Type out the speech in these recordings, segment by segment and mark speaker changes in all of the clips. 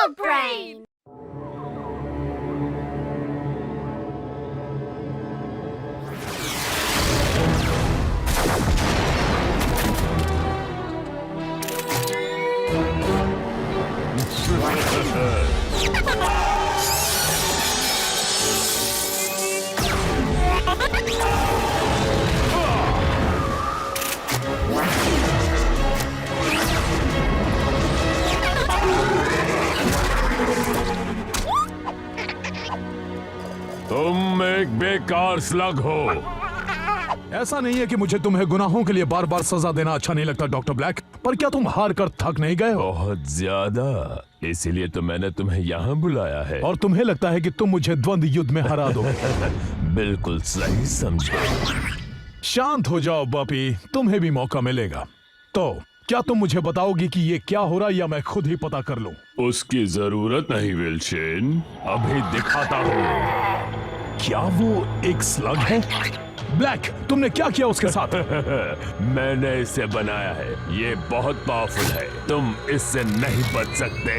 Speaker 1: Slug Brain!
Speaker 2: तुम एक बेकार स्लग हो।
Speaker 3: ऐसा नहीं है कि मुझे तुम्हें गुनाहों के लिए बार बार सजा देना अच्छा नहीं लगता डॉक्टर ब्लैक, पर क्या तुम हार कर थक नहीं गए हो?
Speaker 2: बहुत ज्यादा, इसीलिए तो मैंने तुम्हें यहाँ बुलाया है।
Speaker 3: और तुम्हें लगता है कि तुम मुझे द्वंद्व युद्ध में हरा दोगे?
Speaker 2: बिल्कुल सही समझे।
Speaker 3: शांत हो जाओ बॉपी, तुम्हें भी मौका मिलेगा। तो क्या तुम मुझे बताओगी कि ये क्या हो रहा है या मैं खुद ही पता कर लूं?
Speaker 2: उसकी जरूरत नहीं विल्सन, अभी दिखाता हूँ।
Speaker 3: क्या वो एक स्लग है? ब्लैक, तुमने क्या किया उसके साथ?
Speaker 2: मैंने इसे बनाया है, ये बहुत पावरफुल है, तुम इससे नहीं बच सकते।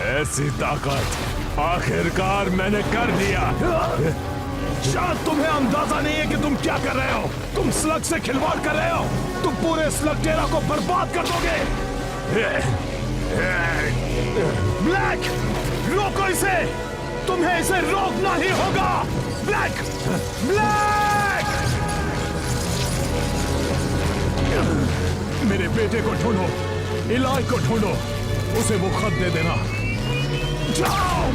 Speaker 2: ऐसी ताकत आखिरकार मैंने कर दिया।
Speaker 3: शायद तुम्हें अंदाजा नहीं है कि तुम क्या कर रहे हो। तुम स्लग से खिलवाड़ कर रहे हो। तुम पूरे स्लग टेरा को बर्बाद कर दोगे। ब्लैक, रोको इसे। तुम्हें इसे रोकना ही होगा। Black, black! मेरे बेटे को ढूंढो, इलाई को ढूंढो, उसे वो खत दे देना। जाओ!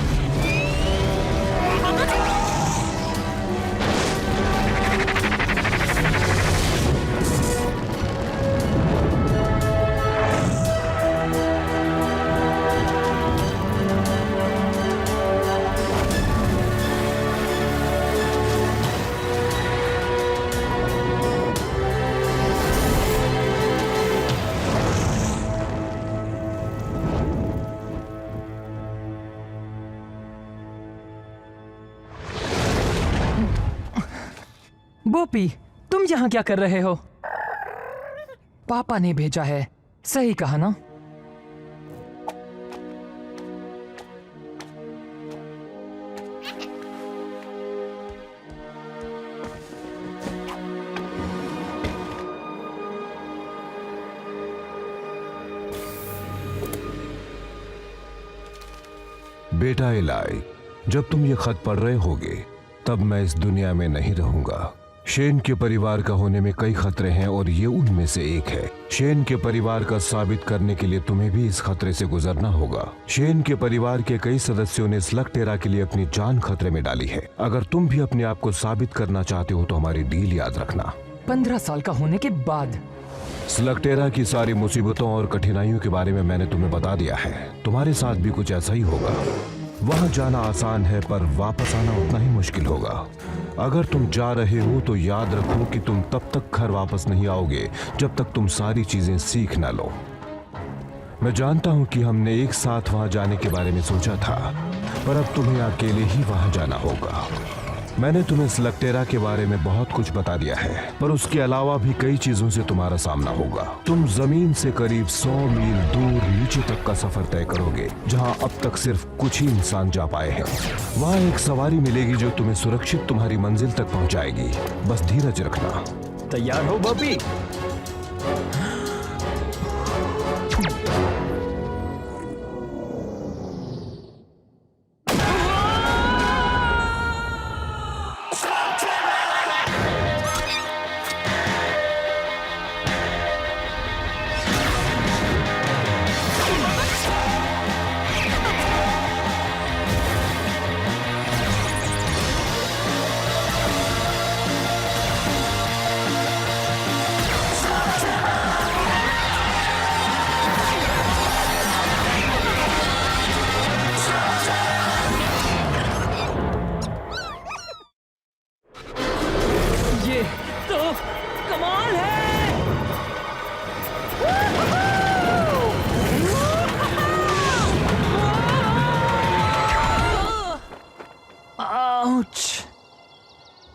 Speaker 4: बोपी, तुम यहाँ क्या कर रहे हो? पापा ने भेजा है, सही कहा ना?
Speaker 5: बेटा इलाई, जब तुम ये खत पढ़ रहे होगे तब मैं इस दुनिया में नहीं रहूंगा। शेन के परिवार का होने में कई खतरे हैं और ये उनमें से एक है। शेन के परिवार का साबित करने के लिए तुम्हें भी इस खतरे से गुजरना होगा। शेन के परिवार के कई सदस्यों ने स्लग टेरा के लिए अपनी जान खतरे में डाली है। अगर तुम भी अपने आप को साबित करना चाहते हो तो हमारी डील याद रखना।
Speaker 4: 15 साल का होने के बाद
Speaker 5: स्लग टेरा की सारी मुसीबतों और कठिनाइयों के बारे में मैंने तुम्हें बता दिया है। तुम्हारे साथ भी कुछ ऐसा ही होगा। वहां जाना आसान है पर वापस आना उतना ही मुश्किल होगा। अगर तुम जा रहे हो तो याद रखो कि तुम तब तक घर वापस नहीं आओगे जब तक तुम सारी चीजें सीख ना लो। मैं जानता हूं कि हमने एक साथ वहां जाने के बारे में सोचा था, पर अब तुम्हें अकेले ही वहां जाना होगा। मैंने तुम्हें स्लग टेरा के बारे में बहुत कुछ बता दिया है, पर उसके अलावा भी कई चीजों से तुम्हारा सामना होगा। तुम जमीन से करीब 100 मील दूर नीचे तक का सफर तय करोगे, जहां अब तक सिर्फ कुछ ही इंसान जा पाए हैं। वहां एक सवारी मिलेगी जो तुम्हें सुरक्षित तुम्हारी मंजिल तक पहुंचाएगी। बस धीरज रखना।
Speaker 4: तैयार हो बॉबी?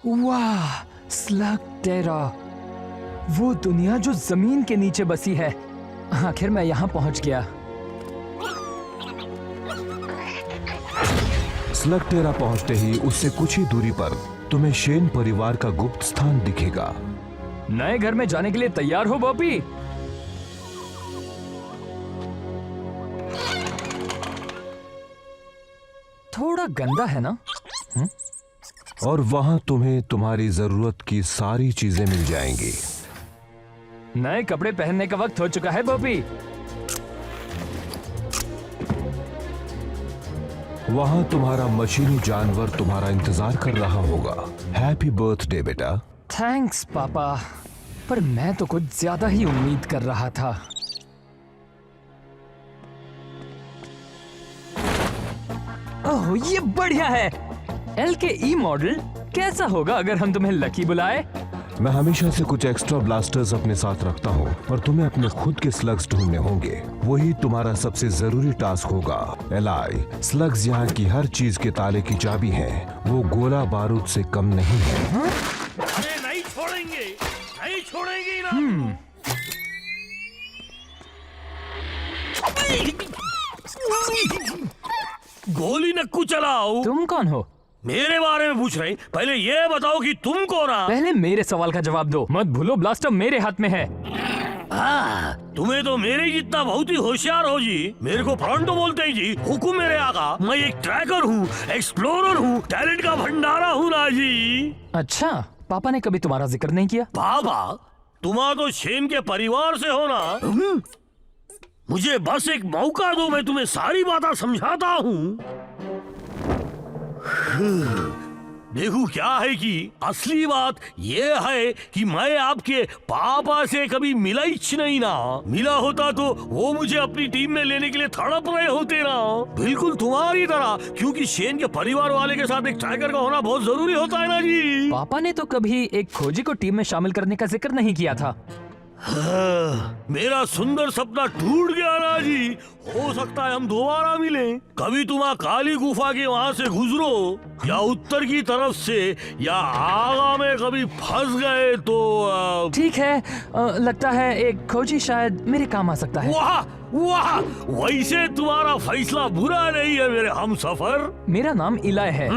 Speaker 4: वाह, स्लग टेरा, वो दुनिया जो जमीन के नीचे बसी है। आखिर मैं यहाँ पहुँच गया।
Speaker 5: स्लग टेरा पहुंचते ही उससे कुछ ही दूरी पर तुम्हें शेन परिवार का गुप्त स्थान दिखेगा।
Speaker 4: नए घर में जाने के लिए तैयार हो बॉबी? थोड़ा गंदा है ना?
Speaker 5: और वहां तुम्हें तुम्हारी जरूरत की सारी चीजें मिल जाएंगी।
Speaker 4: नए कपड़े पहनने का वक्त हो चुका है बॉबी।
Speaker 5: वहां तुम्हारा मशीनी जानवर तुम्हारा इंतजार कर रहा होगा। हैप्पी बर्थडे बेटा।
Speaker 4: थैंक्स पापा, पर मैं तो कुछ ज्यादा ही उम्मीद कर रहा था। ओह, ये बढ़िया है। LKE मॉडल कैसा होगा अगर हम तुम्हें लकी बुलाए?
Speaker 5: मैं हमेशा से कुछ एक्स्ट्रा ब्लास्टर्स अपने साथ रखता हूँ, पर तुम्हें अपने खुद के स्लग्स ढूंढने होंगे। वही तुम्हारा सबसे जरूरी टास्क होगा। एलाई, स्लग्स यहाँ की हर चीज के ताले की चाबी है। वो गोला बारूद से कम नहीं है।
Speaker 3: अरे नहीं छोड़ेंगे, नहीं छोड़ेंगे ना। गोली नक्कू चलाओ।
Speaker 4: तुम कौन हो?
Speaker 3: मेरे बारे में पूछ रहे? पहले ये बताओ कि तुम कौन हो?
Speaker 4: पहले मेरे सवाल का जवाब दो। मत भूलो ब्लास्टर मेरे हाथ में है।
Speaker 3: तुम्हें तो मेरे जितना बहुत ही होशियार हो जी। मेरे को फ्रंटो बोलते हैं जी। हुकुम मेरे आका। मैं एक ट्रैकर हूँ, एक्सप्लोरर हूँ, टैलेंट का भंडारा हूँ ना जी।
Speaker 4: अच्छा, पापा ने कभी तुम्हारा जिक्र नहीं किया?
Speaker 3: बाबा, तुम्हारा तो शेन के परिवार से हो ना। मुझे बस एक मौका दो, मैं तुम्हें सारी बातें समझाता हूँ। देखो क्या है कि असली बात ये है कि मैं आपके पापा से कभी मिला ही नहीं ना। मिला होता तो वो मुझे अपनी टीम में लेने के लिए तड़प रहे होते ना, बिल्कुल तुम्हारी तरह। क्योंकि शेन के परिवार वाले के साथ एक ट्रैकर का होना बहुत जरूरी होता है ना जी।
Speaker 4: पापा ने तो कभी एक खोजी को टीम में शामिल करने का जिक्र नहीं किया था।
Speaker 3: मेरा सुंदर सपना टूट गया ना जी। हो सकता है हम दोबारा मिलें। कभी तुम काली गुफा के वहाँ से गुजरो या उत्तर की तरफ से, या आगा में कभी फंस गए तो
Speaker 4: ठीक है, लगता है एक खोजी शायद मेरे काम आ सकता है।
Speaker 3: वाह वाह, वैसे तुम्हारा फैसला बुरा नहीं है मेरे हमसफर।
Speaker 4: मेरा नाम इलाय है।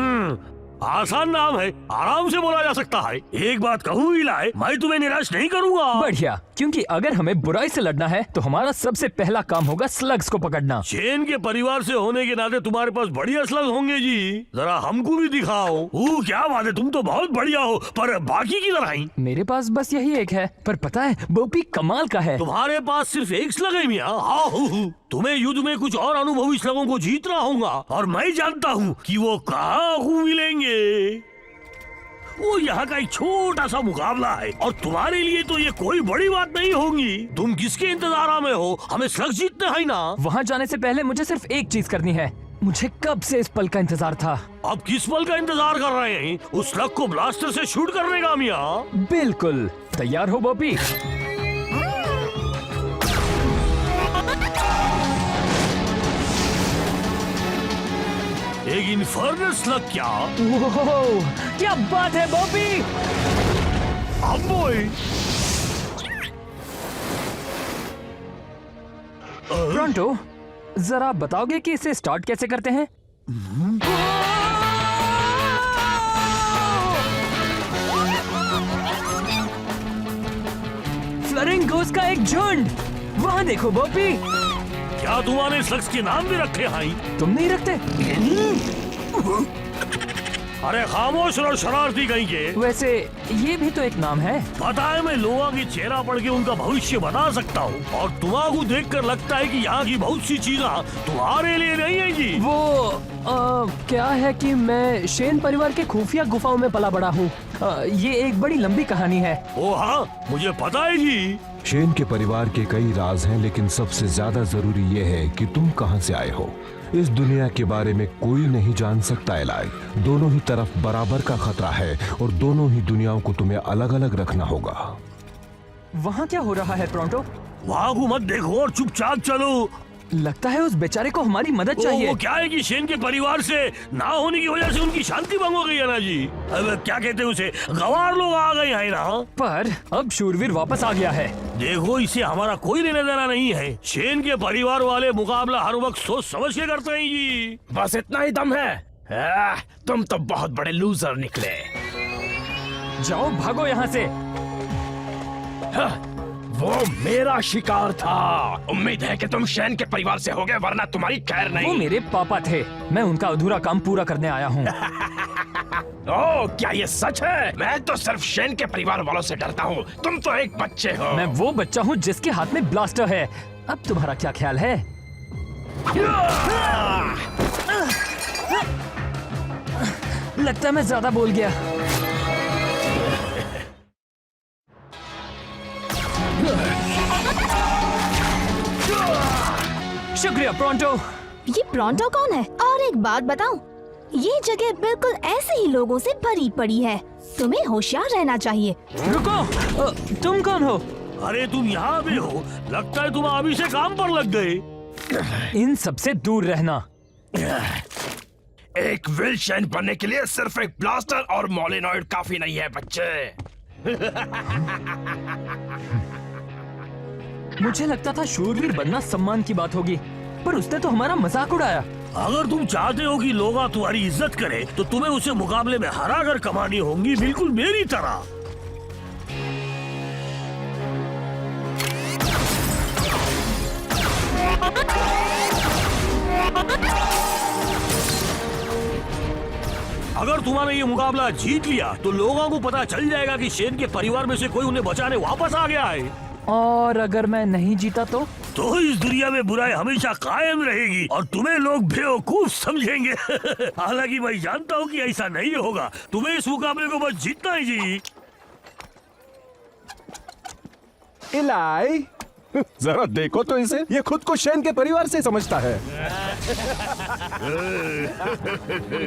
Speaker 3: आसान नाम है, आराम से बोला जा सकता है। एक बात कहूँ इलाय, मैं तुम्हें निराश नहीं करूँगा।
Speaker 4: बढ़िया, क्योंकि अगर हमें बुराई से लड़ना है तो हमारा सबसे पहला काम होगा स्लग्स को पकड़ना।
Speaker 3: शेन के परिवार से होने के नाते तुम्हारे पास बढ़िया स्लग होंगे जी। जरा हमको भी दिखाओ। क्या बात है, तुम तो बहुत बढ़िया हो, पर बाकी की तरह ही।
Speaker 4: मेरे पास बस यही एक है, पर पता है बोपी कमाल का है।
Speaker 3: तुम्हारे पास सिर्फ एक स्लग है मियां। तुम्हें युद्ध में कुछ और अनुभवी स्लगों को जीतना होगा, और मैं जानता हूँ कि वो कहाँ मिलेंगे। वो यहाँ का एक छोटा सा मुकाबला है, और तुम्हारे लिए तो ये कोई बड़ी बात नहीं होगी। तुम किसके इंतजार में हो? हमें स्लग जीतने हैं ना।
Speaker 4: वहाँ जाने से पहले मुझे सिर्फ एक चीज करनी है। मुझे कब से इस पल का इंतजार था।
Speaker 3: अब किस पल का इंतजार कर रहे हैं? उस स्लग को ब्लास्टर से शूट करने का मियां।
Speaker 4: बिल्कुल, तैयार हो बॉबी?
Speaker 3: एक इन्फर्नल स्लग क्या?
Speaker 4: ओह, क्या बात है बॉबी!
Speaker 3: अब बोल।
Speaker 4: प्रोंटो, जरा बताओगे कि इसे स्टार्ट कैसे करते हैं? फ्लरिंगोस का एक झुंड! वहाँ देखो बॉबी!
Speaker 3: क्या तुम्हारे स्लग्स के नाम भी रखे हैं?
Speaker 4: तुम नहीं रखते?
Speaker 3: अरे खामोश रहो शरारती कहीं के।
Speaker 4: वैसे ये भी तो एक नाम है।
Speaker 3: पता है, मैं लोगों की चेहरा पढ़ के उनका भविष्य बता सकता हूँ, और तुम्हारा देखकर लगता है कि यहाँ की बहुत सी चीजें तुम्हारे लिए नहीं है जी।
Speaker 4: वो क्या है कि मैं शेन परिवार के खुफिया गुफाओं में पला बड़ा हूँ। ये एक बड़ी लंबी कहानी है।
Speaker 3: ओ हाँ, मुझे पता है जी।
Speaker 5: शेन के परिवार के कई राज हैं, लेकिन सबसे ज्यादा जरूरी ये है कि तुम कहां से आए हो। इस दुनिया के बारे में कोई नहीं जान सकता एलाई। दोनों ही तरफ बराबर का खतरा है, और दोनों ही दुनियाओं को तुम्हें अलग अलग रखना होगा।
Speaker 4: वहाँ क्या हो रहा है प्रोंटो?
Speaker 3: वहाँ को मत देखो और चुपचाप चलो।
Speaker 4: लगता है उस बेचारे को हमारी मदद
Speaker 3: वो
Speaker 4: चाहिए।
Speaker 3: क्या है कि शेन के परिवार से ना होने की वजह से उनकी शांति भंग हो गई है ना जी। अब क्या कहते हैं उसे, गवार लोग आ गए हैं ना।
Speaker 4: पर अब शूरवीर वापस आ गया है।
Speaker 3: देखो, इसे हमारा कोई लेना देना नहीं है। शेन के परिवार वाले मुकाबला हर वक्त सोच समझ के करते हैं जी।
Speaker 1: बस इतना ही दम है। तुम तो बहुत बड़े लूजर निकले।
Speaker 4: जाओ भागो यहाँ से।
Speaker 1: वो मेरा शिकार था। उम्मीद है कि तुम शेन के परिवार से होगे, वरना तुम्हारी खैर
Speaker 4: वो
Speaker 1: नहीं।
Speaker 4: मेरे पापा थे, मैं उनका अधूरा काम पूरा करने आया हूँ।
Speaker 1: ओह, क्या ये सच है? मैं तो सिर्फ शेन के परिवार वालों से डरता हूँ। तुम तो एक बच्चे हो।
Speaker 4: मैं वो बच्चा हूँ जिसके हाथ में ब्लास्टर है। अब तुम्हारा क्या ख्याल है? लगता है मैं ज्यादा बोल गया। शुक्रिया प्रोंटो।
Speaker 6: ये प्रोंटो कौन है? और एक बात बताऊं, ये जगह बिल्कुल ऐसे ही लोगों से भरी पड़ी है। तुम्हें होशियार रहना चाहिए।
Speaker 4: रुको, तुम कौन हो?
Speaker 3: अरे तुम यहाँ भी हो? लगता है तुम अभी से काम पर लग गए।
Speaker 4: इन सबसे दूर रहना।
Speaker 1: एक विल शेन बनने के लिए सिर्फ एक ब्लास्टर और मोलिनॉइड काफी नहीं है बच्चे।
Speaker 4: मुझे लगता था शूरवीर बनना सम्मान की बात होगी, पर उसने तो हमारा मजाक उड़ाया।
Speaker 3: अगर तुम चाहते हो कि लोग तुम्हारी इज्जत करें, तो तुम्हें उसे मुकाबले में हरा कर कमानी होंगी, बिल्कुल मेरी तरह। अगर तुम्हारा ये मुकाबला जीत लिया, तो लोगों को पता चल जाएगा कि शेन के परिवार में से कोई उन्हें बचाने वापस आ गया है।
Speaker 4: और अगर मैं नहीं जीता तो
Speaker 3: इस दुनिया में बुराई हमेशा कायम रहेगी और तुम्हें लोग बेवकूफ समझेंगे। हालांकि मैं जानता हूँ कि ऐसा नहीं होगा। तुम्हें इस मुकाबले को बस जीतना ही जी।
Speaker 7: इलाई, जरा देखो तो इसे, ये खुद को शेन के परिवार से समझता है।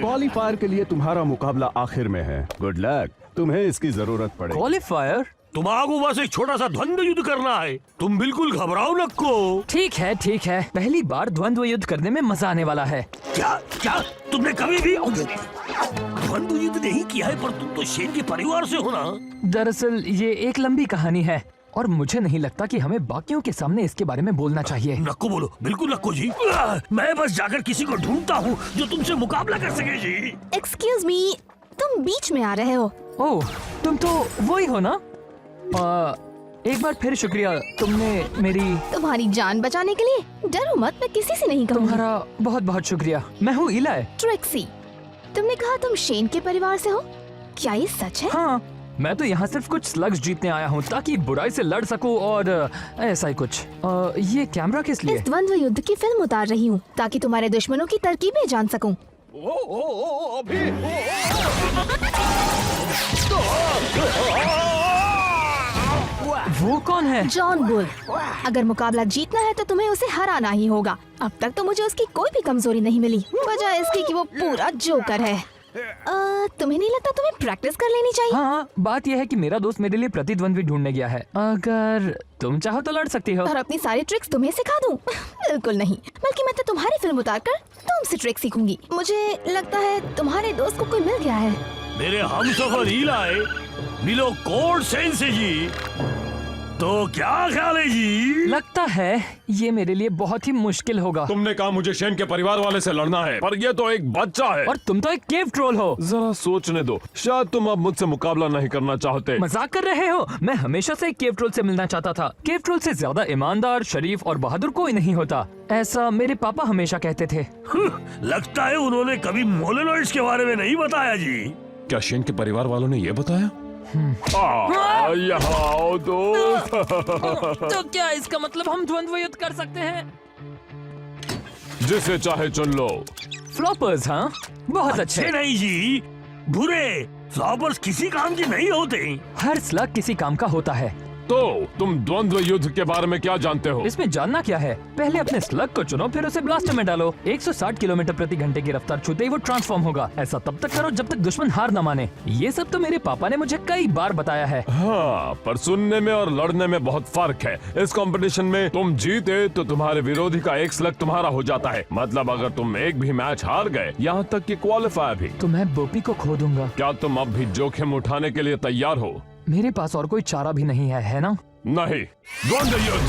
Speaker 7: क्वालीफायर के लिए तुम्हारा मुकाबला आखिर में है। गुड लक, तुम्हें इसकी जरूरत पड़ेगी।
Speaker 4: क्वालीफायर?
Speaker 3: तुम्हारा बस एक छोटा सा द्वंद्व युद्ध करना है। तुम बिल्कुल घबराओ नको।
Speaker 4: ठीक है ठीक है, पहली बार द्वंद्व युद्ध करने में मजा आने वाला है।
Speaker 3: क्या क्या तुमने कभी भी द्वंद्व युद्ध नहीं किया है? पर तुम तो शेन के परिवार से हो ना।
Speaker 4: दरअसल ये एक लंबी कहानी है और मुझे नहीं लगता कि हमें बाकियों के सामने इसके बारे में बोलना चाहिए।
Speaker 3: नको बोलो, बिल्कुल नको जी। मैं बस जाकर किसी को ढूंढता हूँ जो तुमसे मुकाबला कर सके जी।
Speaker 6: एक्सक्यूज मी, तुम बीच में आ रहे हो।
Speaker 4: ओह, तुम तो वही हो ना? एक बार फिर शुक्रिया, तुमने मेरी।
Speaker 6: तुम्हारी जान बचाने के लिए डरो मत, मैं किसी से नहीं कहूँगी।
Speaker 4: तुम्हारा बहुत बहुत शुक्रिया। मैं हूँ इलाई।
Speaker 6: ट्रिक्सी, तुमने कहा तुम शेन के परिवार से हो, क्या ये सच है?
Speaker 4: हाँ, मैं तो यहाँ सिर्फ कुछ स्लग्स जीतने आया हूँ ताकि बुराई से लड़ सकूँ और ऐसा ही कुछ। ये कैमरा किस लिए?
Speaker 6: इस द्वंद्व युद्ध की फिल्म उतार रही हूँ ताकि तुम्हारे दुश्मनों की तरकीबें जान सकूँ।
Speaker 4: वो कौन है?
Speaker 6: John bull. अगर मुकाबला जीतना है तो तुम्हें उसे हराना ही होगा। अब तक तो मुझे उसकी कोई भी कमजोरी नहीं मिली, वजह इसकी कि वो पूरा जोकर है। तुम्हें नहीं लगता तुम्हें प्रैक्टिस कर लेनी चाहिए?
Speaker 4: हाँ, बात यह है कि मेरा दोस्त मेरे लिए प्रतिद्वंद्वी ढूंढने गया है। अगर तुम चाहो तो लड़ सकती हो।
Speaker 6: और अपनी सारी ट्रिक्स तुम्हें सिखा दूं? बिल्कुल नहीं, बल्कि मैं तो तुम्हारी फिल्म उतारकर तुमसे ट्रिक सीखूंगी। मुझे लगता है तुम्हारे दोस्त को कोई मिल गया है।
Speaker 3: मेरे हमसफर इलाई, मिलो कोड सेन से जी। तो क्या ख्याल है जी?
Speaker 4: लगता है ये मेरे लिए बहुत ही मुश्किल होगा।
Speaker 2: तुमने कहा मुझे शेन के परिवार वाले से लड़ना है, पर ये तो एक बच्चा है।
Speaker 4: और तुम तो एक केव ट्रोल हो।
Speaker 2: जरा सोचने दो, शायद तुम अब मुझसे मुकाबला नहीं करना चाहते।
Speaker 4: मजाक कर रहे हो? मैं हमेशा से एक केव ट्रोल से मिलना चाहता था। केव ट्रोल से ज्यादा ईमानदार, शरीफ और बहादुर कोई नहीं होता, ऐसा मेरे पापा हमेशा कहते थे।
Speaker 3: लगता है उन्होंने कभी मोलेनॉइड्स के बारे में नहीं बताया जी।
Speaker 2: क्या शेन के परिवार वालों ने ये बताया? यहाँ आओ दोस्त।
Speaker 4: तो क्या इसका मतलब हम द्वंद्व युद्ध कर सकते हैं?
Speaker 2: जिसे चाहे चुन लो।
Speaker 4: फ्लॉपर्स? हाँ, बहुत अच्छे।
Speaker 3: नहीं जी, बुरे फ्लॉपर्स किसी काम के नहीं होते।
Speaker 4: हर स्लग किसी काम का होता है।
Speaker 2: तो तुम द्वंद्व युद्ध के बारे में क्या जानते हो?
Speaker 4: इसमें जानना क्या है? पहले अपने स्लग को चुनो, फिर उसे ब्लास्टर में डालो। 160 किलोमीटर प्रति घंटे की रफ्तार छूते ही वो ट्रांसफॉर्म होगा। ऐसा तब तक करो जब तक दुश्मन हार न माने। ये सब तो मेरे पापा ने मुझे कई बार बताया है।
Speaker 2: हाँ, पर सुनने में और लड़ने में बहुत फर्क है। इस कंपटीशन में तुम जीते तो तुम्हारे विरोधी का एक स्लग तुम्हारा हो जाता है। मतलब अगर तुम एक भी मैच हार गए, यहाँ तक कि क्वालिफाई भी,
Speaker 4: तो मैं बोपी को खो दूंगा।
Speaker 2: क्या तुम अब भी जोखिम उठाने के लिए तैयार हो?
Speaker 4: मेरे पास और कोई चारा भी नहीं है ना?
Speaker 2: नहीं। द्वंद्व युद्ध।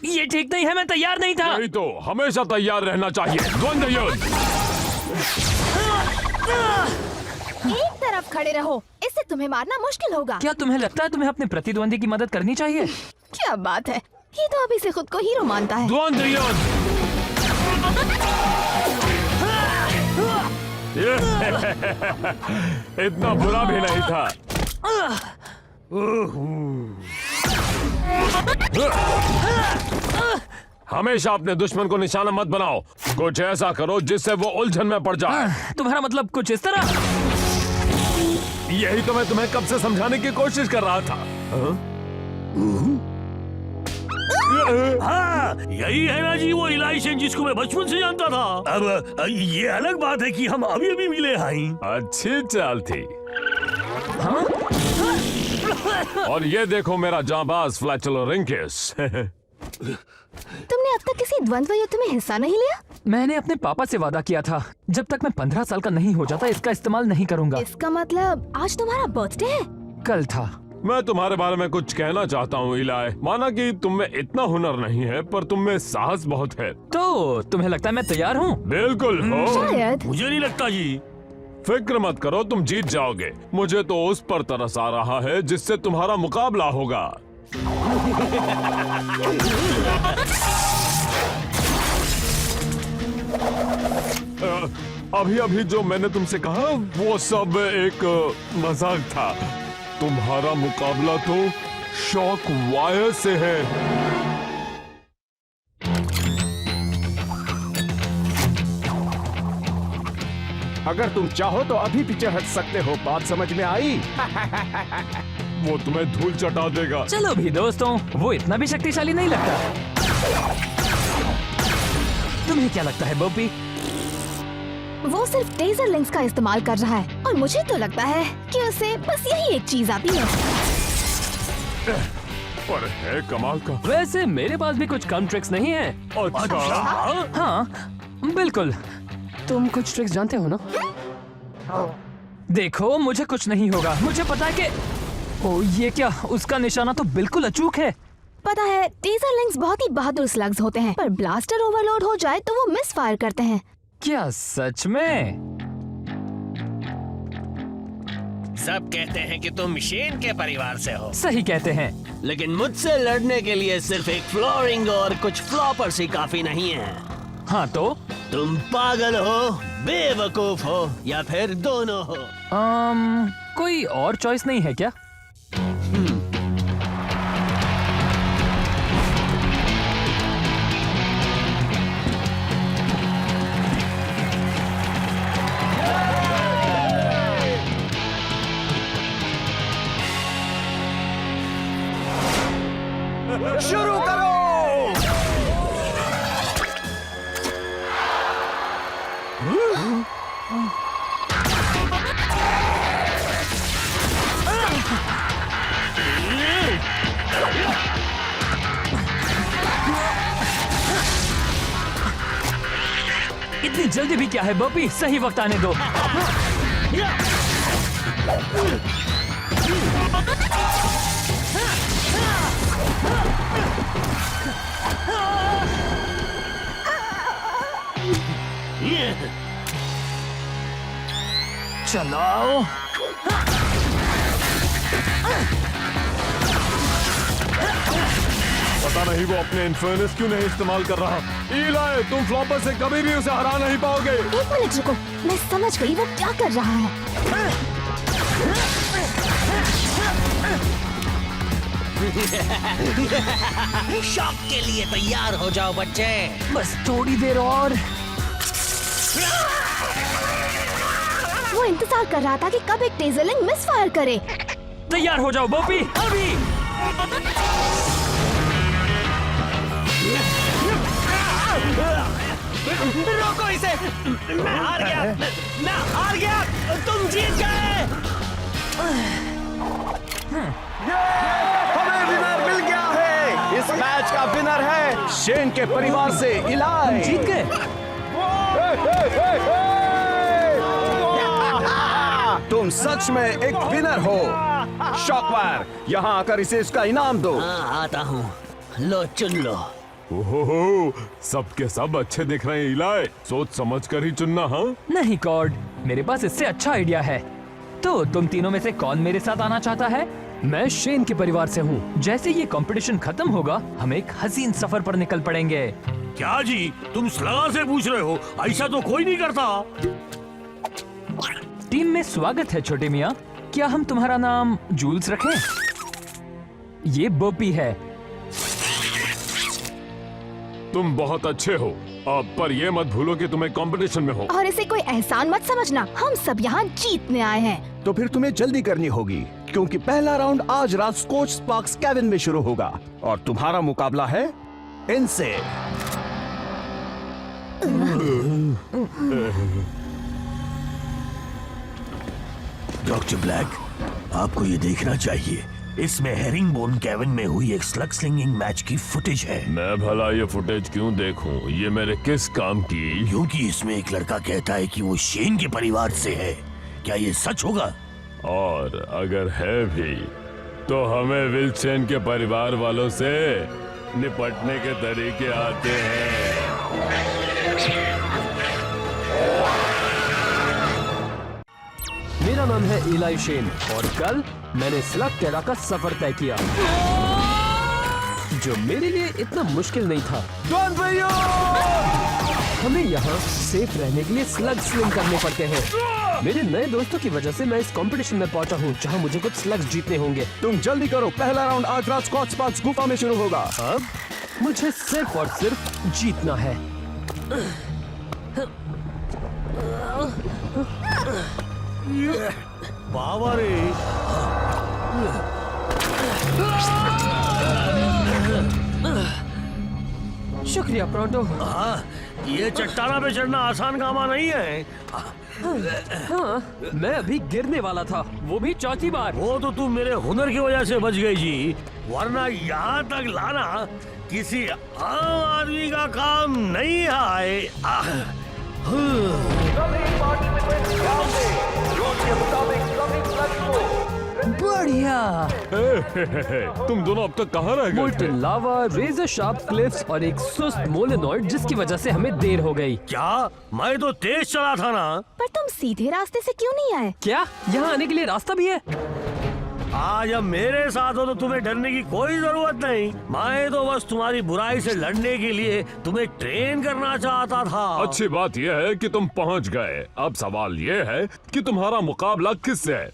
Speaker 4: ये ठीक नहीं है, मैं तैयार नहीं था।
Speaker 2: नहीं तो हमेशा तैयार रहना चाहिए। द्वंद्व युद्ध।
Speaker 6: एक तरफ खड़े रहो, इससे तुम्हें मारना मुश्किल होगा।
Speaker 4: क्या तुम्हें लगता है तुम्हें अपने प्रतिद्वंदी की मदद करनी चाहिए?
Speaker 6: क्या बात है, ये तो अभी से खुद को हीरो मानता है।
Speaker 2: द्वंद्व युद्ध। इतना बुरा भी नहीं था। हमेशा अपने दुश्मन को निशाना मत बनाओ। कुछ ऐसा करो जिससे वो उलझन में पड़ जाए।
Speaker 4: तुम्हारा मतलब कुछ इस तरह?
Speaker 2: यही तो मैं तुम्हें कब से समझाने की कोशिश कर रहा था।
Speaker 3: हाँ, यही है ना जी वो इलाइशन जिसको मैं बचपन से जानता था। अब ये अलग बात है कि हम अभी अभी मिले हैं।
Speaker 2: अच्छी चाल थी। और ये देखो मेरा जांबाज फ्लैचुलो रिंकिस।
Speaker 6: तुमने अब तक किसी द्वंद्व युद्ध में हिस्सा नहीं लिया?
Speaker 4: मैंने अपने पापा से वादा किया था, जब तक मैं 15 साल का नहीं हो जाता इसका इस्तेमाल नहीं करूंगा।
Speaker 6: इसका मतलब आज तुम्हारा बर्थडे है?
Speaker 4: कल था।
Speaker 2: मैं तुम्हारे बारे में कुछ कहना चाहता हूँ इलाय। माना कि तुम में इतना हुनर नहीं है, पर तुम में साहस बहुत है।
Speaker 4: तो तुम्हें लगता है मैं तैयार हूँ?
Speaker 2: बिल्कुल हो।
Speaker 6: शायद।
Speaker 3: मुझे नहीं लगता जी।
Speaker 2: फिक्र मत करो, तुम जीत जाओगे। मुझे तो उस पर तरस आ रहा है जिससे तुम्हारा मुकाबला होगा। अभी अभी जो मैंने तुमसे कहा वो सब एक मजाक था। तुम्हारा मुकाबला तो शॉक वायर से है।
Speaker 7: अगर तुम चाहो तो अभी पीछे हट सकते हो। बात समझ में आई?
Speaker 2: वो तुम्हें धूल चटा देगा।
Speaker 4: चलो भी दोस्तों, वो इतना भी शक्तिशाली नहीं लगता। तुम्हें क्या लगता है बोपी?
Speaker 6: वो सिर्फ टेजर लिंक्स का इस्तेमाल कर रहा है और मुझे तो लगता है कि उसे बस यही एक चीज आती है।
Speaker 2: पर है कमाल का।
Speaker 4: वैसे मेरे पास भी कुछ कम ट्रिक्स नहीं है।
Speaker 2: अच्छा।
Speaker 4: हाँ बिल्कुल। तुम कुछ ट्रिक्स जानते हो ना? देखो मुझे कुछ नहीं होगा। मुझे पता है कि ओ ये क्या, उसका निशाना तो बिल्कुल अचूक है।
Speaker 6: पता है टेजर लिंक्स बहुत ही बहादुर स्लग्स होते हैं, पर ब्लास्टर ओवरलोड हो जाए तो वो मिस फायर करते हैं।
Speaker 4: क्या सच में?
Speaker 8: सब कहते हैं कि तुम शेन के परिवार से हो,
Speaker 4: सही कहते हैं।
Speaker 8: लेकिन मुझसे लड़ने के लिए सिर्फ एक फ्लोरिंग और कुछ फ्लॉपर्स ही काफी नहीं है।
Speaker 4: हाँ तो?
Speaker 8: तुम पागल हो, बेवकूफ हो, या फिर दोनों हो।
Speaker 4: कोई और चॉइस नहीं है क्या?
Speaker 7: शुरू करो।
Speaker 4: इतनी जल्दी भी क्या है बॉबी, सही वक्त आने दो। चलाओ।
Speaker 2: पता नहीं वो अपने इन्फर्नस क्यों नहीं इस्तेमाल कर रहा। इलाय, तुम फ्लॉपर से कभी भी उसे हरा नहीं पाओगे।
Speaker 6: एक मिनट रुको, मैं समझ गई वो क्या कर रहा है।
Speaker 8: शॉक के लिए तैयार हो जाओ बच्चे।
Speaker 4: बस थोड़ी देर और।
Speaker 6: वो इंतजार कर रहा था कि कब एक टेजरलिंग मिस फायर करे।
Speaker 4: तैयार हो जाओ बोपी, अभी।
Speaker 8: रोको इसे। मैं हार गया, तुम जीत गए।
Speaker 7: हमें विनर मिल गया है। इस मैच का विनर है शेन के परिवार से इलाई।
Speaker 4: जीत गए।
Speaker 7: तुम सच में एक विनर हो। शॉकवायर, यहाँ आकर इसे इसका इनाम दो।
Speaker 8: हाँ, आता हूँ। लो, चुन लो।
Speaker 2: ओहो, सबके सब अच्छे दिख रहे हैं इलाई। सोच समझ कर ही चुनना। हाँ,
Speaker 4: नहीं कॉर्ड, मेरे पास इससे अच्छा आइडिया है। तो तुम तीनों में से कौन मेरे साथ आना चाहता है? मैं शेन के परिवार से हूँ। जैसे ये कंपटीशन खत्म होगा, हम एक हसीन सफर पर निकल पड़ेंगे।
Speaker 3: क्या जी, तुम स्लगा से पूछ रहे हो? ऐसा तो कोई नहीं करता।
Speaker 4: टीम में स्वागत है छोटे मियाँ। क्या हम तुम्हारा नाम जूल्स रखें? ये बोपी है।
Speaker 2: तुम बहुत अच्छे हो। अब पर ये मत भूलो कि तुम एक कंपटीशन में हो।
Speaker 6: और इसे कोई एहसान मत समझना, हम सब यहाँ जीतने आए हैं।
Speaker 7: तो फिर तुम्हें जल्दी करनी होगी, क्योंकि पहला राउंड आज रात स्कॉच स्पार्क्स केबिन में शुरू होगा और तुम्हारा मुकाबला है इनसे।
Speaker 3: डॉक्टर ब्लैक, आपको ये देखना चाहिए। इसमें हेरिंगबोन केबिन में हुई एक स्लग स्लिंगिंग मैच की फुटेज है।
Speaker 2: मैं भला ये फुटेज क्यों देखूं? ये मेरे किस काम की?
Speaker 3: क्योंकि इसमें एक लड़का कहता है कि वो शेन के परिवार से है। क्या ये सच होगा?
Speaker 2: और अगर है भी तो हमें विल्सन के परिवार वालों से निपटने के तरीके आते हैं।
Speaker 9: मेरा नाम है इलाई शेन और कल मैंने स्लग टेरा का सफर तय किया, जो मेरे लिए इतना मुश्किल नहीं था। हमें यहाँ सेफ रहने के लिए स्लग स्लिंग करने पड़ते हैं। मेरे नए दोस्तों की वजह से मैं इस कंपटीशन में पहुंचा हूँ, जहाँ मुझे कुछ स्लग्स जीतने होंगे।
Speaker 7: तुम जल्दी करो, पहला राउंड आज रात स्कॉच स्पार्क्स गुफा में शुरू होगा।
Speaker 9: अब मुझे सिर्फ और सिर्फ जीतना है।
Speaker 3: बाबा रे,
Speaker 9: शुक्रिया प्रोटो।
Speaker 3: हाँ, ये चट्टाना पे चढ़ना आसान कामा नहीं है।
Speaker 9: हाँ, मैं अभी गिरने वाला था, वो भी चौथी बार।
Speaker 3: वो तो तुम मेरे हुनर की वजह से बच गई जी, वरना यहाँ तक लाना किसी आम आदमी का काम नहीं है।
Speaker 9: बढ़िया।
Speaker 2: तुम दोनों अब तक कहाँ रह गए थे?
Speaker 9: मोल्टन लावा, रेजर शार्प क्लिफ्स और एक सुस्त मोलेनॉइड, जिसकी वजह से हमें देर हो गई।
Speaker 3: क्या? मैं तो तेज चला था ना।
Speaker 6: पर तुम सीधे रास्ते से क्यों नहीं आए?
Speaker 9: क्या यहाँ आने के लिए रास्ता भी है?
Speaker 3: आज अब मेरे साथ हो तो तुम्हें डरने की कोई जरूरत नहीं। मैं तो बस तुम्हारी बुराई से लड़ने के लिए तुम्हें ट्रेन करना चाहता था।
Speaker 2: अच्छी बात यह है कि तुम पहुंच गए। अब सवाल यह है कि तुम्हारा मुकाबला किससे है?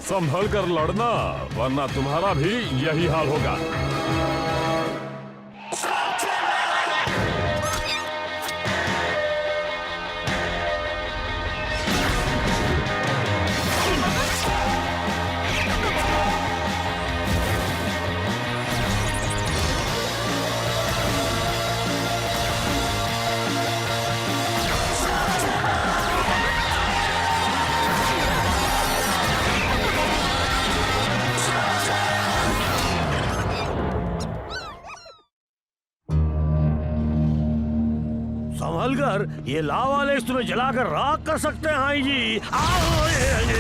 Speaker 2: संभल कर लड़ना, वरना तुम्हारा भी यही हाल होगा।
Speaker 3: संभल कर, ये लावा लेस तुम्हें जलाकर राख कर सकते हैं। हाई जी, अरे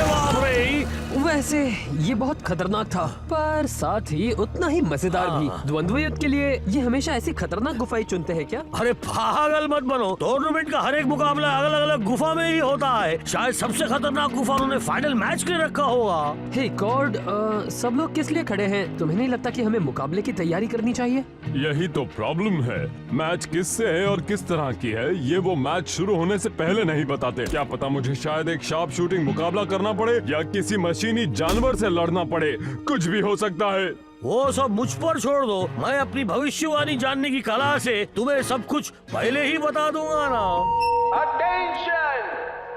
Speaker 3: बाप रे,
Speaker 9: वैसे ये बहुत खतरनाक था, पर साथ ही उतना ही मजेदार भी। द्वंद्व युद्ध के लिए ये हमेशा ऐसी खतरनाक गुफाएं चुनते हैं क्या?
Speaker 3: अरे पागल मत बनो, टूर्नामेंट का हर एक मुकाबला अलग अलग गुफा में ही होता है। शायद सबसे खतरनाक गुफा उन्होंने फाइनल मैच के लिए रखा होगा।
Speaker 9: हे गॉड, सब लोग किस लिए खड़े हैं? तुम्हें नहीं लगता कि हमें मुकाबले की तैयारी करनी चाहिए?
Speaker 2: यही तो प्रॉब्लम है। मैच किससे है और किस तरह की है ये वो मैच शुरू होने से पहले नहीं बताते। क्या पता मुझे शायद एक शार्प शूटिंग मुकाबला करना पड़े या किसी मशीनी जानवर से लड़ना पड़े, कुछ भी हो सकता है।
Speaker 3: वो सब मुझ पर छोड़ दो, मैं अपनी भविष्यवाणी जानने की कला से तुम्हें सब कुछ पहले ही बता दूंगा ना।
Speaker 10: अटेंशन,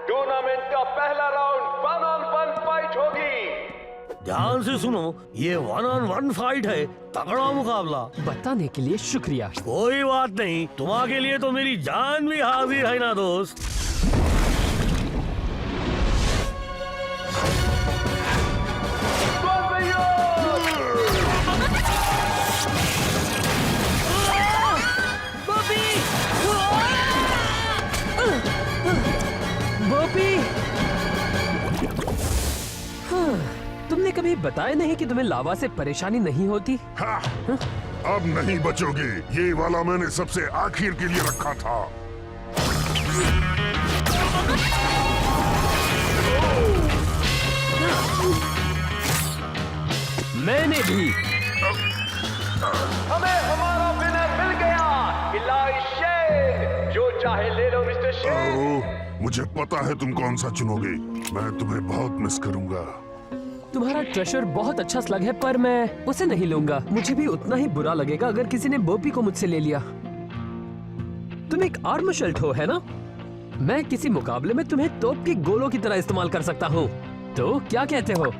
Speaker 10: टूर्नामेंट का पहला राउंड 1-on-1 फाइट होगी।
Speaker 3: ध्यान से सुनो, ये 1-on-1 फाइट है, तगड़ा मुकाबला।
Speaker 9: बताने के लिए शुक्रिया।
Speaker 3: कोई बात नहीं, तुम्हारे लिए तो मेरी जान भी हाजिर है ना दोस्त।
Speaker 9: बॉबी, तुमने कभी बताया नहीं कि तुम्हें लावा से परेशानी नहीं होती?
Speaker 11: हाँ, अब नहीं बचोगे। ये वाला मैंने सबसे आखिर के लिए रखा था।
Speaker 9: मैंने भी।
Speaker 10: हमें हमारा विनर मिल गया, इलाई शेन। जो चाहे ले लो मिस्टर शेन।
Speaker 11: ओह, मुझे पता है तुम कौन सा चुनोगे। मैं तुम्हें बहुत मिस करूंगा।
Speaker 9: तुम्हारा ट्रेशर बहुत अच्छा स्लग है, पर मैं उसे नहीं लूंगा। मुझे भी उतना ही बुरा लगेगा अगर किसी ने बोपी को मुझसे ले लिया। तुम एक आर्म शल्ट हो, है ना? मैं किसी मुकाबले में तुम्हें तोप के गोलों की तरह इस्तेमाल कर सकता हूँ। तो क्या कहते हो?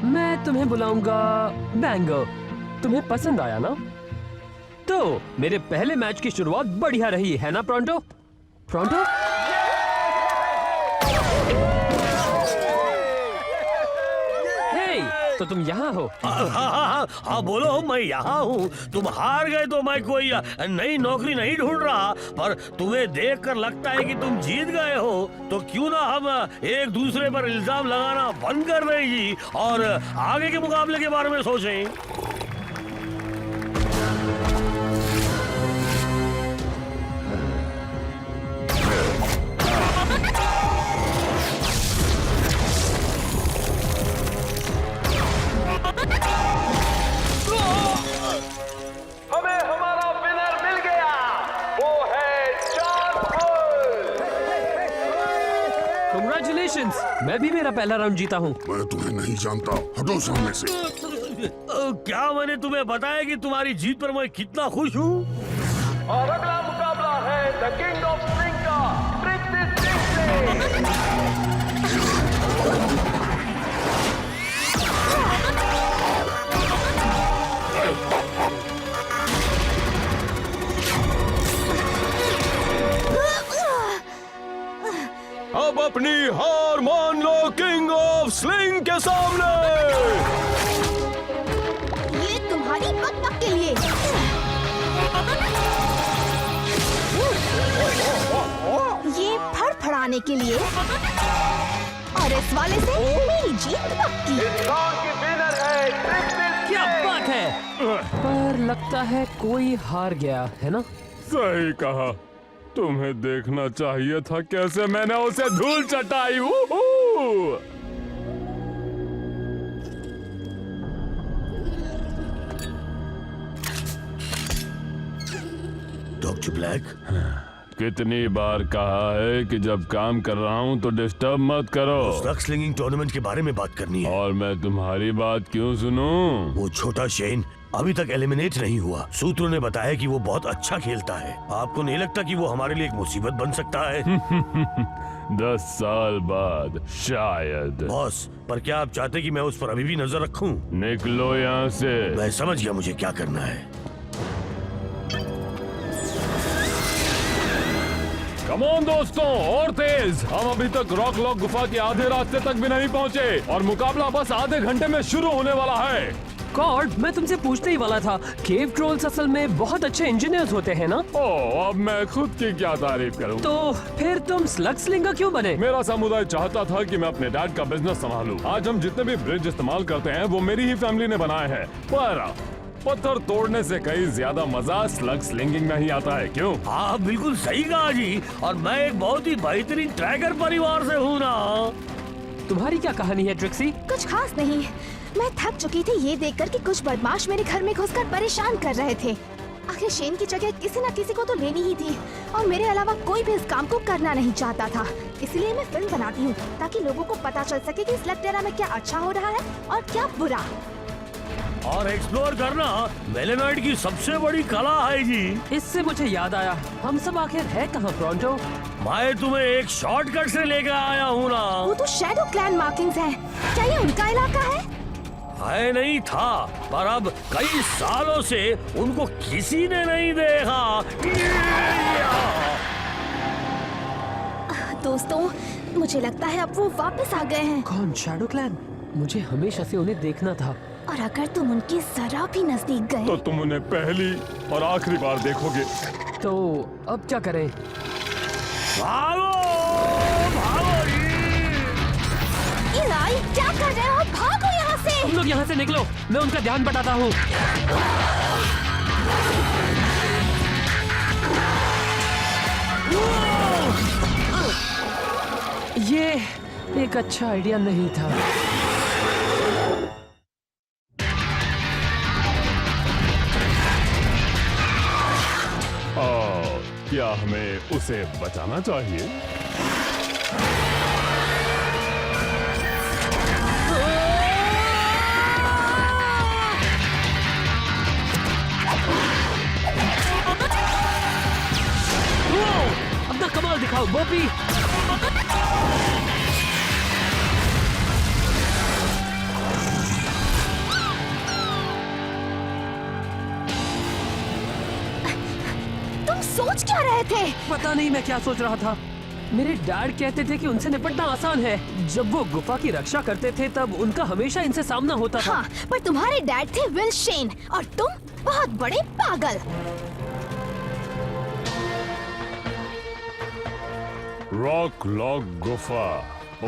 Speaker 9: मैं तुम्हें बुलाऊंगा बैंगो। तुम्हें पसंद आया ना? तो मेरे पहले मैच की शुरुआत बढ़िया रही, है ना प्रोंटो? प्रोंटो? तो तुम यहाँ हो?
Speaker 3: हाँ बोलो, मैं यहाँ हूँ। तुम हार गए तो मैं कोई नई नौकरी नहीं ढूंढ रहा, पर तुम्हें देखकर लगता है कि तुम जीत गए हो। तो क्यों ना हम एक दूसरे पर इल्जाम लगाना बंद कर दें जी और आगे के मुकाबले के बारे में सोचें।
Speaker 10: हमें हमारा विनर मिल गया, वो है जॉन पॉल।
Speaker 9: Congratulations! मैं भी मेरा पहला राउंड जीता हूँ।
Speaker 11: मैं तुम्हें नहीं जानता, हटो सामने से।
Speaker 3: क्या मैंने तुम्हें बताया कि तुम्हारी जीत पर मैं कितना खुश हूँ?
Speaker 10: और अगला मुकाबला है द किंग ऑफ स्लिंग का ट्रिक से।
Speaker 2: अब अपनी हार मान लो किंग ऑफ स्लिंग के सामने।
Speaker 6: ये तुम्हारी बकबक के लिए। ये फड़फड़ाने के लिए। और इस वाले से मेरी जीत पक्की।
Speaker 10: इस राउंड की विनर है
Speaker 9: क्या बात है? पर लगता है कोई हार गया, है ना?
Speaker 2: सही कहा। तुम्हें देखना चाहिए था कैसे मैंने उसे धूल चटाई।
Speaker 3: डॉक्टर ब्लैक,
Speaker 2: कितनी बार कहा है कि जब काम कर रहा हूँ तो डिस्टर्ब मत करो।
Speaker 3: स्लग स्लिंगिंग टूर्नामेंट के बारे में बात करनी है।
Speaker 2: और मैं तुम्हारी बात क्यों सुनूं?
Speaker 3: वो छोटा शेन अभी तक एलिमिनेट नहीं हुआ। सूत्रों ने बताया कि वो बहुत अच्छा खेलता है। आपको नहीं लगता कि वो हमारे लिए एक मुसीबत बन सकता है?
Speaker 2: 10 साल बाद शायद।
Speaker 3: बॉस, पर क्या आप चाहते कि मैं उस पर अभी भी नजर रखूं?
Speaker 2: निकलो यहाँ से।
Speaker 3: मैं समझ गया मुझे क्या करना है।
Speaker 2: कम ऑन दोस्तों, और तेज। हम अभी तक रॉक लॉक गुफा के आधे रास्ते तक भी नहीं पहुँचे और मुकाबला बस आधे घंटे में शुरू होने वाला है।
Speaker 9: गॉड, मैं तुमसे पूछने ही वाला था, केव ट्रोल्स असल में बहुत अच्छे इंजीनियर्स होते हैं ना?
Speaker 2: ओह, अब मैं खुद की क्या तारीफ करूं?
Speaker 9: तो फिर तुम स्लग स्लिंगर क्यों बने?
Speaker 2: मेरा समुदाय चाहता था कि मैं अपने डैड का बिजनेस संभालूं। आज हम जितने भी ब्रिज इस्तेमाल करते हैं वो मेरी ही फैमिली ने बनाए हैं, पर पत्थर तोड़ने से कहीं ज्यादा मजा स्लग स्लिंगिंग में ही आता है। क्यों?
Speaker 3: हाँ बिल्कुल सही कहा जी, और मैं एक बहुत ही बेहतरीन ट्रैकर परिवार से हूँ ना।
Speaker 9: तुम्हारी क्या कहानी है ट्रिक्सी?
Speaker 6: कुछ खास नहीं, मैं थक चुकी थी ये देखकर कि कुछ बदमाश मेरे घर में घुसकर परेशान कर रहे थे। आखिर शेन की जगह किसी न किसी को तो लेनी ही थी, और मेरे अलावा कोई भी इस काम को करना नहीं चाहता था। इसलिए मैं फिल्म बनाती हूँ ताकि लोगों को पता चल सके कि स्लेक्टेरा में क्या अच्छा हो रहा है और क्या बुरा।
Speaker 3: और एक्सप्लोर करना मेलेनॉइड की सबसे बड़ी कला है जी।
Speaker 9: इससे मुझे याद आया, हम सब आखिर है कहाँ प्रोंटो?
Speaker 3: मैं तुम्हें एक शॉर्टकट से लेकर आया हूँ ना।
Speaker 6: वो तो शैडो क्लैन मार्किंग्स हैं। क्या ये उनका इलाका है?
Speaker 3: है नहीं था, पर अब कई सालों से उनको किसी ने नहीं देखा।
Speaker 6: दोस्तों, मुझे लगता है अब वो वापस आ गए हैं।
Speaker 9: कौन? Shadow clan? मुझे हमेशा से उन्हें देखना था।
Speaker 6: और अगर तुम उनके जरा भी नजदीक गए
Speaker 2: तो तुम उन्हें पहली और आखिरी बार देखोगे।
Speaker 9: तो अब क्या करें?
Speaker 3: भागो भागो
Speaker 6: इलाई, क्या कर रहे हो? भागो यहाँ से!
Speaker 9: तुम लोग यहाँ से निकलो, मैं उनका ध्यान बटाता हूँ। ये एक अच्छा आइडिया नहीं था।
Speaker 2: क्या हमें उसे बचाना चाहिए?
Speaker 9: अपना कमाल दिखाओ बोपी।
Speaker 6: तुम सोच क्या रहे थे?
Speaker 9: पता नहीं मैं क्या सोच रहा था। मेरे डैड कहते थे कि उनसे निपटना आसान है। जब वो गुफा की रक्षा करते थे तब उनका हमेशा इनसे सामना होता था।
Speaker 6: हाँ, पर तुम्हारे डैड थे विल शेन और तुम बहुत बड़े पागल।
Speaker 2: रॉक लॉक गुफा।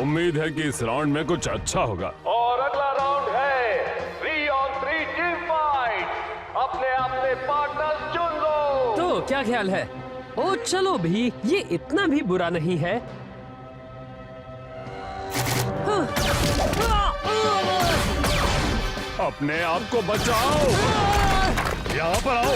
Speaker 2: उम्मीद है कि इस राउंड में कुछ अच्छा होगा।
Speaker 10: और अगला राउंड है 3-on-3 टीम फाइट। अपने अपने पार्टनर्स चुन लो।
Speaker 9: तो क्या ख्याल है? ओ चलो भी, ये इतना भी बुरा नहीं है।
Speaker 2: अपने आप को बचाओ। यहाँ पर आओ।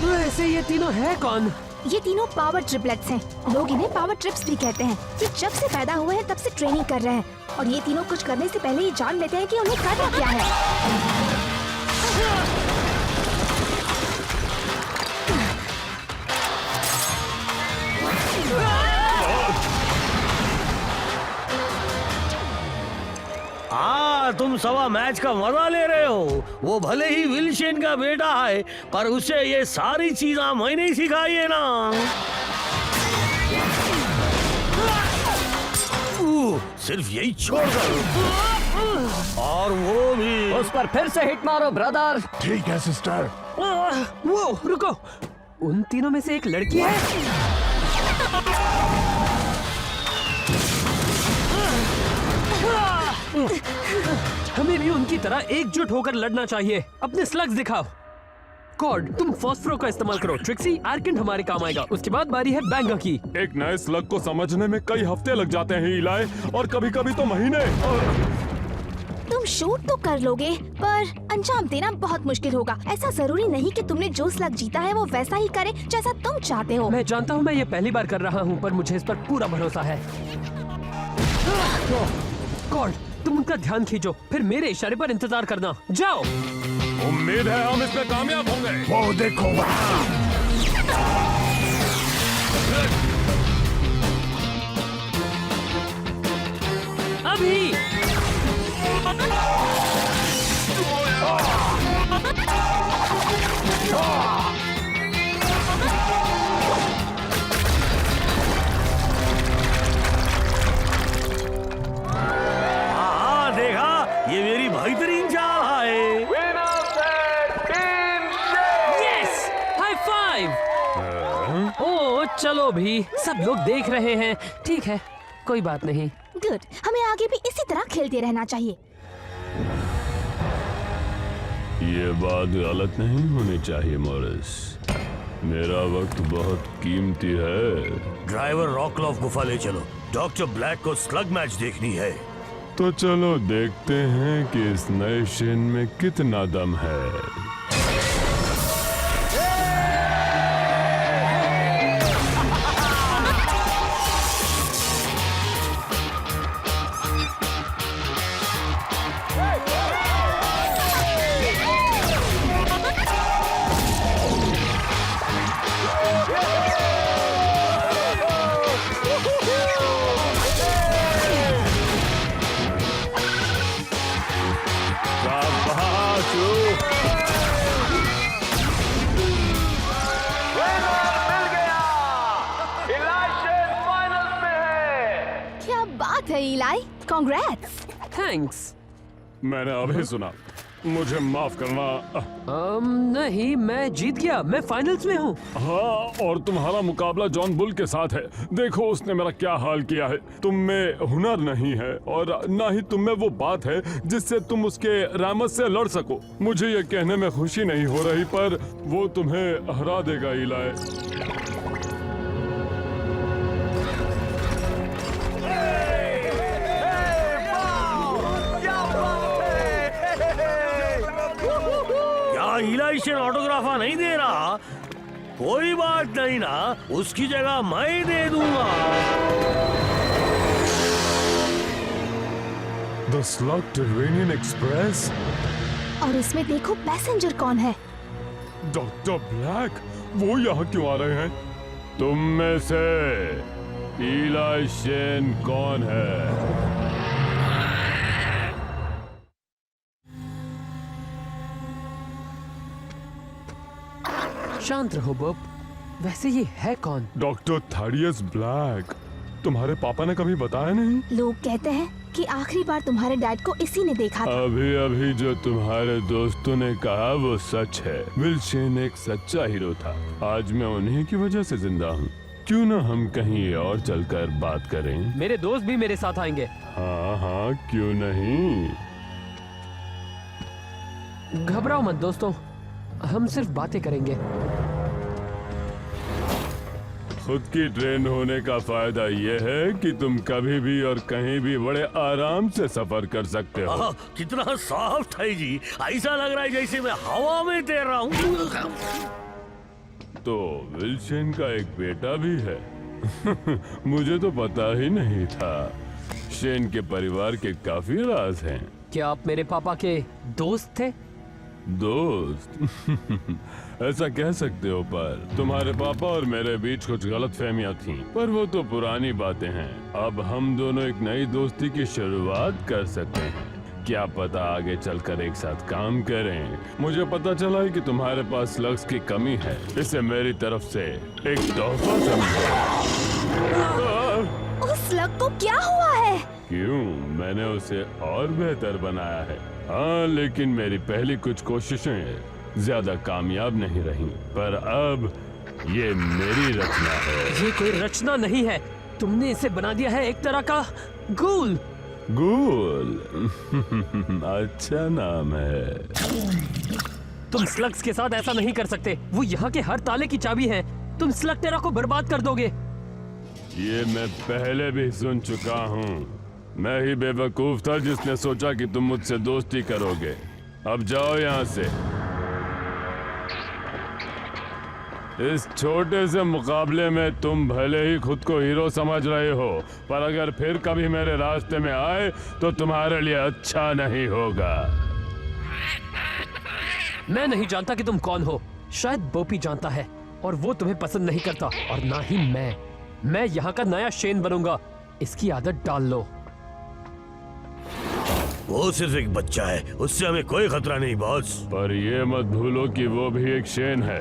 Speaker 9: वैसे ये तीनों है कौन?
Speaker 6: ये तीनों पावर ट्रिपलेट्स हैं। लोग इन्हें पावर ट्रिप्स भी कहते हैं। ये जब से पैदा हुए हैं तब से ट्रेनिंग कर रहे हैं, और ये तीनों कुछ करने से पहले ही जान लेते हैं कि उन्हें करना क्या है।
Speaker 3: हाँ, तुम सवा मैच का मजा ले रहे हो। वो भले ही विल शेन का बेटा है, पर उसे ये सारी चीजें मैंने ही सिखाई है ना। सिर्फ यही छोड़ दो। और वो भी
Speaker 8: उस पर फिर से हिट मारो ब्रदर।
Speaker 11: ठीक है सिस्टर।
Speaker 9: वो रुको, उन तीनों में से एक लड़की है। हमें भी उनकी तरह एकजुट होकर लड़ना चाहिए। अपने स्लग्स दिखाओ। कॉर्ड, तुम फॉस्फरो का इस्तेमाल करो। ट्रिक्सी, आर्केंट हमारे काम आएगा। उसके बाद बारी है बैंगर की।
Speaker 2: एक नए स्लग को समझने में कई हफ्ते लग जाते हैं इलाय, और कभी-कभी तो महीने।
Speaker 6: तुम शूट तो कर लोगे, पर अंजाम देना बहुत मुश्किल होगा। ऐसा जरूरी नहीं कि तुमने जो स्लग जीता है वो वैसा ही करे जैसा तुम चाहते हो।
Speaker 9: मैं जानता हूँ मैं ये पहली बार कर रहा हूँ, पर मुझे इस पर पूरा भरोसा है। कॉर्ड, तुम उनका ध्यान खींचो, फिर मेरे इशारे पर इंतजार करना। जाओ।
Speaker 2: उम्मीद है हम इसमें कामयाब होंगे।
Speaker 11: वो देखो वहाँ।
Speaker 9: अभी
Speaker 3: हाँ देखा,
Speaker 9: 5। ओ चलो भी, सब लोग देख रहे हैं। ठीक है, कोई बात नहीं।
Speaker 6: गुड, हमें आगे भी इसी तरह खेलते रहना चाहिए।
Speaker 2: ये बात गलत नहीं होनी चाहिए मॉरिस। मेरा वक्त बहुत कीमती है।
Speaker 3: ड्राइवर रॉकलॉफ गुफा ले चलो, डॉक्टर ब्लैक को स्लग मैच देखनी है।
Speaker 2: तो चलो देखते हैं कि इस नए शेन में कितना दम है।
Speaker 6: इलाई, कांग्रेट्स।
Speaker 9: थैंक्स।
Speaker 2: मैंने अभी सुना, मुझे माफ करना।
Speaker 9: नहीं, मैं जीत गया, मैं फाइनल्स में हूँ।
Speaker 2: हाँ, और तुम्हारा मुकाबला जॉन बुल के साथ है। देखो उसने मेरा क्या हाल किया है। तुम में हुनर नहीं है और ना ही तुम में वो बात है जिससे तुम उसके रामत से लड़ सको। मुझे ये कहने में खुशी नहीं हो रही, पर वो तुम्हें हरा देगा इलाई।
Speaker 3: इलाई शेन ऑटोग्राफा नहीं दे रहा? कोई बात नहीं ना, उसकी जगह मैं दे दूंगा।
Speaker 2: The slug terranean express.
Speaker 6: और इसमें देखो पैसेंजर कौन है?
Speaker 2: डॉक्टर ब्लैक, वो यहाँ क्यों आ रहे हैं? तुम में से इलाई शेन कौन है?
Speaker 9: शांत रहो बॉब। वैसे ये है कौन?
Speaker 2: Doctor Thaddeus black. तुम्हारे पापा ने कभी बताया नहीं?
Speaker 6: लोग कहते हैं कि आखिरी बार तुम्हारे डैड को इसी ने देखा था।
Speaker 2: अभी अभी जो तुम्हारे दोस्तों ने कहा वो सच है। विल शेन एक सच्चा हीरो था। आज मैं उन्हीं की वजह से जिंदा हूँ। क्यों ना हम कहीं और चलकर बात करें?
Speaker 9: मेरे दोस्त भी मेरे साथ आएंगे।
Speaker 2: हाँ हाँ, क्यों नहीं।
Speaker 9: घबराओ मत दोस्तों, हम सिर्फ बातें करेंगे।
Speaker 2: खुद की ट्रेन होने का फायदा ये है कि तुम कभी भी और कहीं भी बड़े आराम से सफर कर सकते हो।
Speaker 3: कितना सॉफ्ट है जी, ऐसा लग रहा है जैसे मैं हवा में तैर रहा हूँ।
Speaker 2: तो विल शेन का एक बेटा भी है। मुझे तो पता ही नहीं था। शेन के परिवार के काफी राज हैं।
Speaker 9: क्या आप मेरे पापा के दोस्त थे?
Speaker 2: दोस्त? ऐसा कह सकते हो, पर तुम्हारे पापा और मेरे बीच कुछ गलतफहमियां थीं, पर वो तो पुरानी बातें हैं। अब हम दोनों एक नई दोस्ती की शुरुआत कर सकते हैं। क्या पता आगे चलकर एक साथ काम करें। मुझे पता चला है कि तुम्हारे पास लक्स की कमी है। इसे मेरी तरफ से एक तोहफा समझो।
Speaker 6: उस लग को क्या हुआ है?
Speaker 2: क्यों, मैंने उसे और बेहतर बनाया है। हाँ, लेकिन मेरी पहली कुछ कोशिशें ज्यादा कामयाब नहीं रहीं। पर अब ये मेरी रचना है।
Speaker 9: ये कोई रचना नहीं है, तुमने इसे बना दिया है एक तरह का गूल।
Speaker 2: गूल? अच्छा नाम है।
Speaker 9: तुम स्लग्स के साथ ऐसा नहीं कर सकते। वो यहाँ के हर ताले की चाबी है। तुम स्लग टेरा को बर्बाद कर दोगे।
Speaker 2: ये मैं पहले भी सुन चुका हूँ। मैं ही बेवकूफ था जिसने सोचा कि तुम मुझसे दोस्ती करोगे। अब जाओ यहाँ से। इस छोटे से मुकाबले में तुम भले ही खुद को हीरो समझ रहे हो, पर अगर फिर कभी मेरे रास्ते में आए तो तुम्हारे लिए अच्छा नहीं होगा।
Speaker 9: मैं नहीं जानता कि तुम कौन हो। शायद बोपी जानता है और वो तुम्हें पसंद नहीं करता, और ना ही मैं यहाँ का नया शेन बनूंगा। इसकी आदत डाल लो।
Speaker 3: वो सिर्फ एक बच्चा है, उससे हमें कोई खतरा नहीं बॉस।
Speaker 2: पर ये मत भूलो कि वो भी एक शेन है,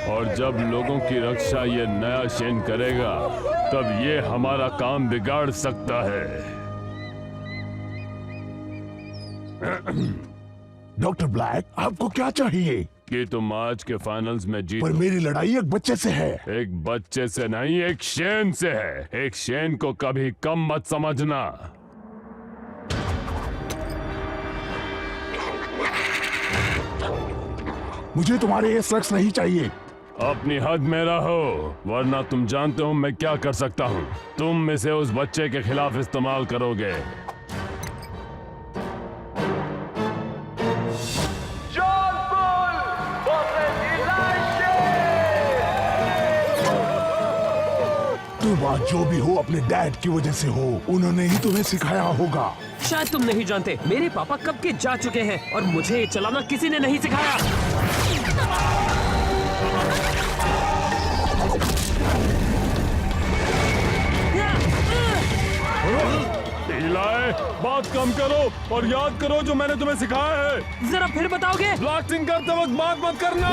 Speaker 2: और जब लोगों की रक्षा ये नया शेन करेगा तब ये हमारा काम बिगाड़ सकता है।
Speaker 11: डॉक्टर ब्लैक, आपको क्या चाहिए?
Speaker 2: कि तुम आज के फाइनल्स में जीत।
Speaker 11: पर मेरी लड़ाई एक बच्चे से है।
Speaker 2: एक बच्चे से नहीं, एक शेन से है। एक शेन को कभी कम मत समझना।
Speaker 11: मुझे तुम्हारे ये स्लग्स नहीं चाहिए।
Speaker 2: अपनी हद में रहो, वरना तुम जानते हो मैं क्या कर सकता हूँ। तुम इसे उस बच्चे के खिलाफ इस्तेमाल करोगे।
Speaker 10: John Bull versus Elisha.
Speaker 11: तुम आज जो भी हो अपने डैड की वजह से हो। उन्होंने ही तुम्हें सिखाया होगा।
Speaker 9: शायद तुम नहीं जानते, मेरे पापा कब के जा चुके हैं और मुझे ये चलाना किसी ने नहीं सिखाया।
Speaker 2: इलाय, बात कम करो और याद करो जो मैंने तुम्हें सिखाया है।
Speaker 9: जरा फिर बताओगे?
Speaker 2: ब्लास्टिंग करते वक्त बात मत करना।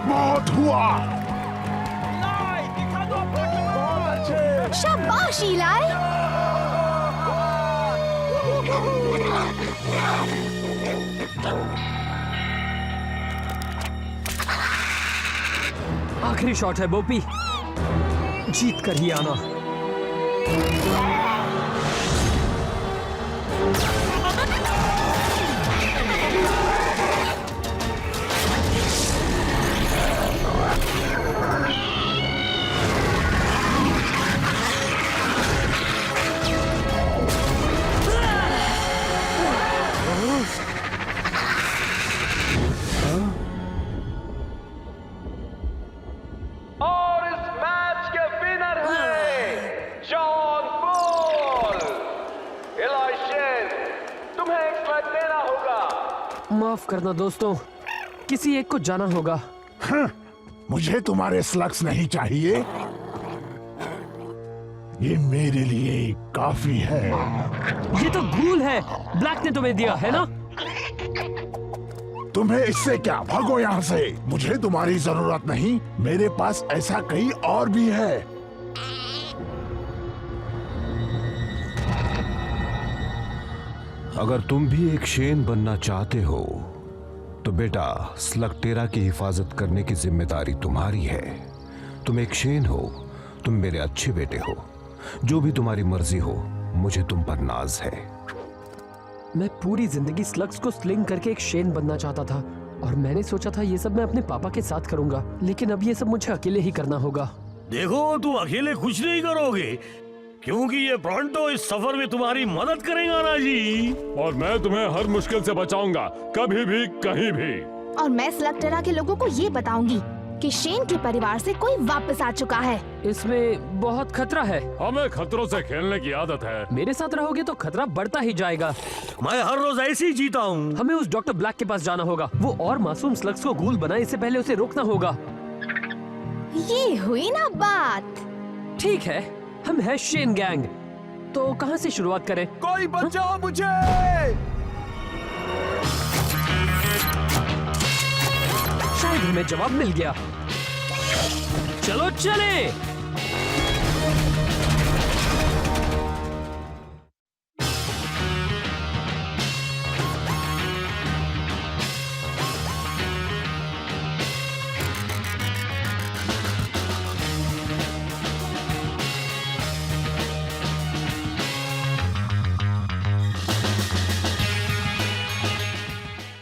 Speaker 11: बहुत हुआ।
Speaker 6: शाबाश इलाई।
Speaker 9: आखिरी शॉट है बोपी, जीत कर ही आना।
Speaker 10: और इस मैच के विनर हैं जॉन बुल। इलाइशा, तुम्हें एक स्लग देना होगा।
Speaker 9: माफ करना दोस्तों, किसी एक को जाना होगा।
Speaker 11: मुझे तुम्हारे स्लग्स नहीं चाहिए। ये मेरे लिए काफी है।
Speaker 9: ये तो गूल है, ब्लैक ने तुम्हें दिया है ना?
Speaker 11: तुम्हें इससे क्या, भागो यहाँ से। मुझे तुम्हारी जरूरत नहीं, मेरे पास ऐसा कहीं और भी है।
Speaker 5: अगर तुम भी एक शेन बनना चाहते हो तो बेटा स्लगटेरा की हिफाजत करने की जिम्मेदारी तुम्हारी है। तुम एक शेन हो, तुम मेरे अच्छे बेटे हो। जो भी तुम्हारी मर्जी हो, मुझे तुम पर नाज है।
Speaker 9: मैं पूरी जिंदगी स्लग्स को स्लिंग करके एक शेन बनना चाहता था और मैंने सोचा था ये सब मैं अपने पापा के साथ करूंगा, लेकिन अब ये सब मुझे अकेले ही करना होगा।
Speaker 3: देखो, तुम अकेले कुछ नहीं करोगे, क्योंकि ये ब्रॉन्टो इस सफर में तुम्हारी मदद करेगा ना जी।
Speaker 2: और मैं तुम्हें हर मुश्किल से बचाऊंगा, कभी भी कहीं भी।
Speaker 6: और मैं स्लगटेरा के लोगों को ये बताऊंगी कि शेन के परिवार से कोई वापस आ चुका है।
Speaker 9: इसमें बहुत खतरा है।
Speaker 2: हमें खतरों से खेलने की आदत है।
Speaker 9: मेरे साथ रहोगे तो खतरा बढ़ता ही जाएगा।
Speaker 3: मैं हर रोज ऐसे ही जीता हूँ।
Speaker 9: हमें उस डॉक्टर ब्लैक के पास जाना होगा। वो और मासूम स्लग्स को गूल बनाए, इससे पहले उसे रोकना होगा।
Speaker 6: ये हुई ना बात।
Speaker 9: ठीक है, हम है शेन गैंग, तो कहाँ से शुरुआत करें?
Speaker 7: कोई बचाओ मुझे।
Speaker 9: शायद हमें जवाब मिल गया। चलो चले।